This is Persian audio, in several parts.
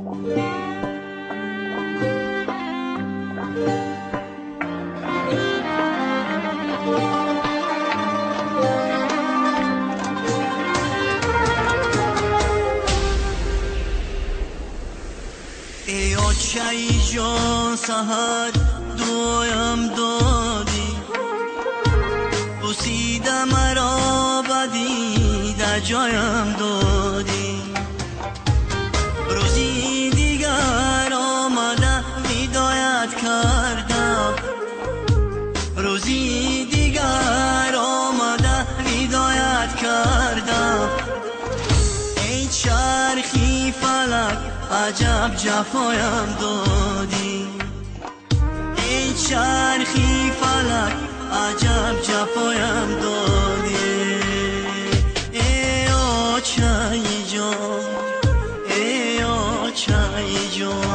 ای آچه‌ای جان سحر دویم دادی، بوسیده مرا بدی در جایم دادی. روزی دیگر آمده هدایت کردم، روزی دیگر آمده هدایت کردم. ای چرخی فلک عجب جفایم دادی، ای چرخی فلک عجب جفایم دادی. ای آچه‌ای جان، ای آچه‌ای جان.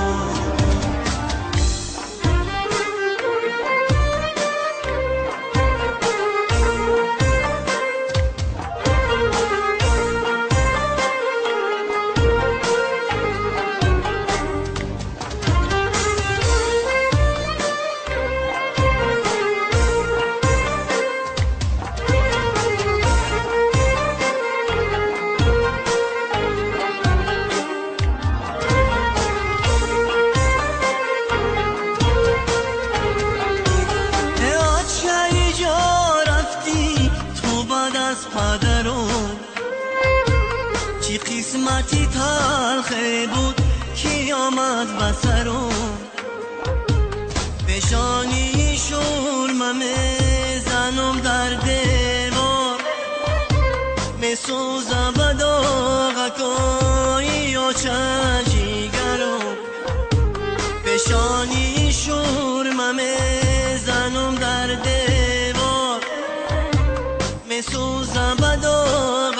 چی قسمتی تلخه بود کی آمد بسرم، پیشانی شورمه میزنم در دیوار، میسوزم به داغکای آچه جیگرم. پیشانی شورمه میزنم در دیوار، میسوزم به داغکای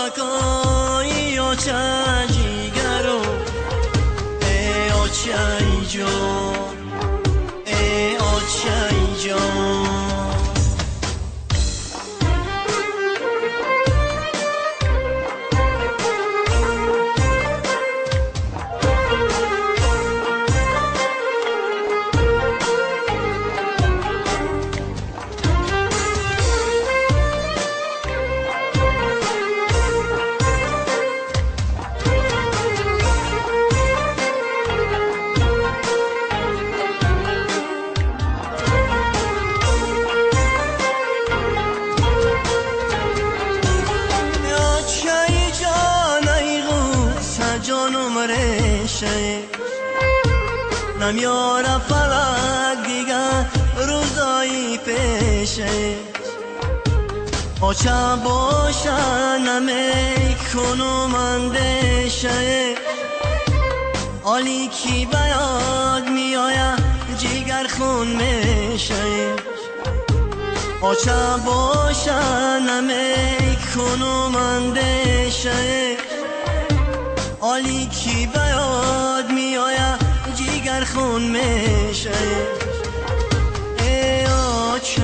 آچه جیگرم. ای آچه‌ای جان، ای آچه‌ای جان. جانم ریشه نمیاره فلک دیگر روزایی پیشه، آچه باشه نمیکنم اندیشه. حالی کی به یاد میآید جگر خون میشه، آچه باشه نمیکنم اندیشه. حالی کی به یاد میآید جگر خون میشه. ای آچه